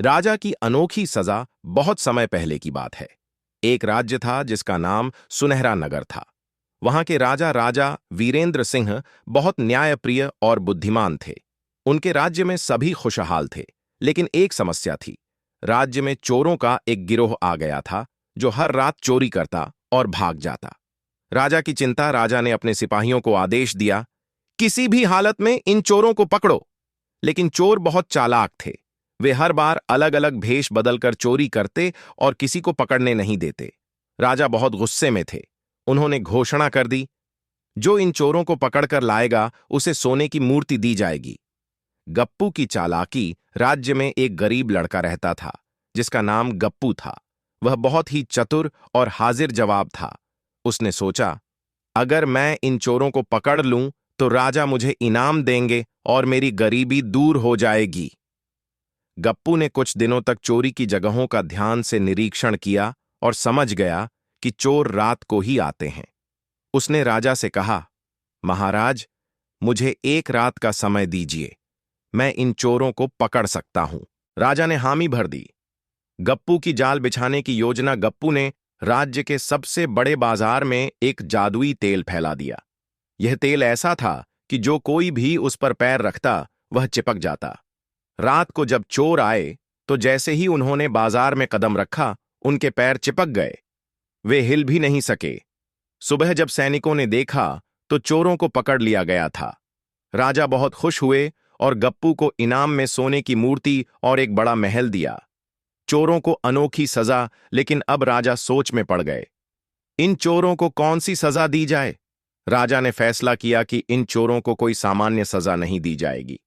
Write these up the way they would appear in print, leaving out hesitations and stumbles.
राजा की अनोखी सजा बहुत समय पहले की बात है। एक राज्य था जिसका नाम सुनहरा नगर था। वहां के राजा वीरेंद्र सिंह बहुत न्यायप्रिय और बुद्धिमान थे। उनके राज्य में सभी खुशहाल थे, लेकिन एक समस्या थी। राज्य में चोरों का एक गिरोह आ गया था जो हर रात चोरी करता और भाग जाता। राजा की चिंता, राजा ने अपने सिपाहियों को आदेश दिया, किसी भी हालत में इन चोरों को पकड़ो। लेकिन चोर बहुत चालाक थे। वे हर बार अलग अलग भेष बदलकर चोरी करते और किसी को पकड़ने नहीं देते। राजा बहुत गुस्से में थे। उन्होंने घोषणा कर दी, जो इन चोरों को पकड़कर लाएगा उसे सोने की मूर्ति दी जाएगी। गप्पू की चालाकी, राज्य में एक गरीब लड़का रहता था जिसका नाम गप्पू था। वह बहुत ही चतुर और हाजिर जवाब था। उसने सोचा, अगर मैं इन चोरों को पकड़ लूं तो राजा मुझे इनाम देंगे और मेरी गरीबी दूर हो जाएगी। गप्पू ने कुछ दिनों तक चोरी की जगहों का ध्यान से निरीक्षण किया और समझ गया कि चोर रात को ही आते हैं। उसने राजा से कहा, महाराज, मुझे एक रात का समय दीजिए, मैं इन चोरों को पकड़ सकता हूं। राजा ने हामी भर दी। गप्पू की जाल बिछाने की योजना, गप्पू ने राज्य के सबसे बड़े बाजार में एक जादुई तेल फैला दिया। यह तेल ऐसा था कि जो कोई भी उस पर पैर रखता वह चिपक जाता। रात को जब चोर आए तो जैसे ही उन्होंने बाजार में कदम रखा, उनके पैर चिपक गए। वे हिल भी नहीं सके। सुबह जब सैनिकों ने देखा तो चोरों को पकड़ लिया गया था। राजा बहुत खुश हुए और गप्पू को इनाम में सोने की मूर्ति और एक बड़ा महल दिया। चोरों को अनोखी सजा, लेकिन अब राजा सोच में पड़ गए। इन चोरों को कौन सी सजा दी जाए? राजा ने फैसला किया कि इन चोरों को कोई सामान्य सजा नहीं दी जाएगी।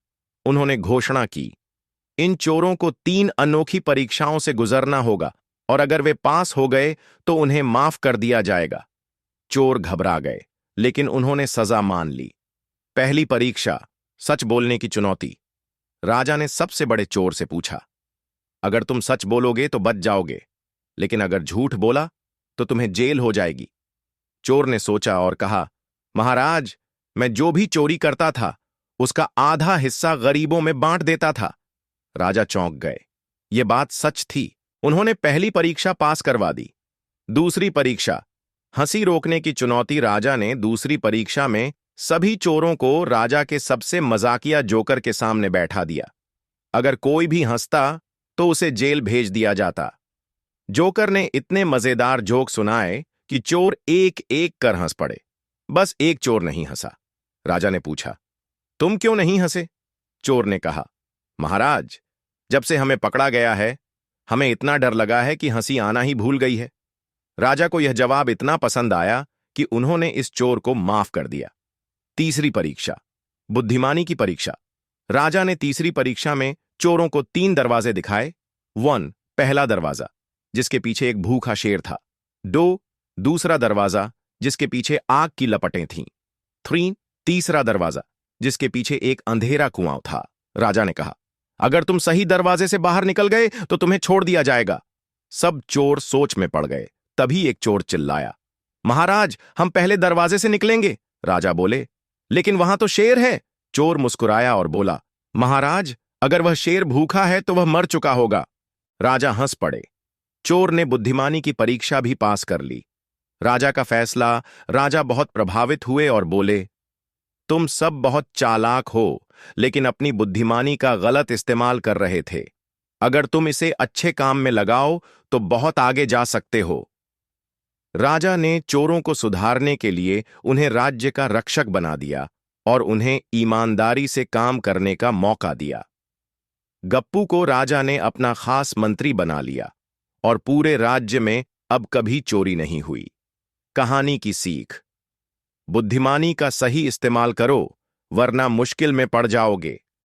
उन्होंने घोषणा की, इन चोरों को 3 अनोखी परीक्षाओं से गुजरना होगा और अगर वे पास हो गए तो उन्हें माफ कर दिया जाएगा। चोर घबरा गए, लेकिन उन्होंने सजा मान ली। पहली परीक्षा, सच बोलने की चुनौती। राजा ने सबसे बड़े चोर से पूछा, अगर तुम सच बोलोगे तो बच जाओगे, लेकिन अगर झूठ बोला तो तुम्हें जेल हो जाएगी। चोर ने सोचा और कहा, महाराज, मैं जो भी चोरी करता था उसका आधा हिस्सा गरीबों में बांट देता था। राजा चौंक गए। ये बात सच थी। उन्होंने पहली परीक्षा पास करवा दी। दूसरी परीक्षा, हंसी रोकने की चुनौती। राजा ने दूसरी परीक्षा में सभी चोरों को राजा के सबसे मजाकिया जोकर के सामने बैठा दिया। अगर कोई भी हंसता तो उसे जेल भेज दिया जाता। जोकर ने इतने मजेदार जोक सुनाए कि चोर एक एक कर हंस पड़े। बस एक चोर नहीं हंसा। राजा ने पूछा, तुम क्यों नहीं हंसे? चोर ने कहा, महाराज, जब से हमें पकड़ा गया है हमें इतना डर लगा है कि हंसी आना ही भूल गई है। राजा को यह जवाब इतना पसंद आया कि उन्होंने इस चोर को माफ कर दिया। तीसरी परीक्षा, बुद्धिमानी की परीक्षा। राजा ने तीसरी परीक्षा में चोरों को 3 दरवाजे दिखाए। 1, पहला दरवाजा, जिसके पीछे एक भूखा शेर था। 2, दूसरा दरवाजा, जिसके पीछे आग की लपटें थीं। 3, तीसरा दरवाजा, जिसके पीछे एक अंधेरा कुआं था। राजा ने कहा, अगर तुम सही दरवाजे से बाहर निकल गए तो तुम्हें छोड़ दिया जाएगा। सब चोर सोच में पड़ गए। तभी एक चोर चिल्लाया, महाराज, हम पहले दरवाजे से निकलेंगे। राजा बोले, लेकिन वहां तो शेर है। चोर मुस्कुराया और बोला, महाराज, अगर वह शेर भूखा है तो वह मर चुका होगा। राजा हंस पड़े। चोर ने बुद्धिमानी की परीक्षा भी पास कर ली। राजा का फैसला, राजा बहुत प्रभावित हुए और बोले, तुम सब बहुत चालाक हो, लेकिन अपनी बुद्धिमानी का गलत इस्तेमाल कर रहे थे। अगर तुम इसे अच्छे काम में लगाओ तो बहुत आगे जा सकते हो। राजा ने चोरों को सुधारने के लिए उन्हें राज्य का रक्षक बना दिया और उन्हें ईमानदारी से काम करने का मौका दिया। गप्पू को राजा ने अपना खास मंत्री बना लिया और पूरे राज्य में अब कभी चोरी नहीं हुई। कहानी की सीख, बुद्धिमानी का सही इस्तेमाल करो, वरना मुश्किल में पड़ जाओगे।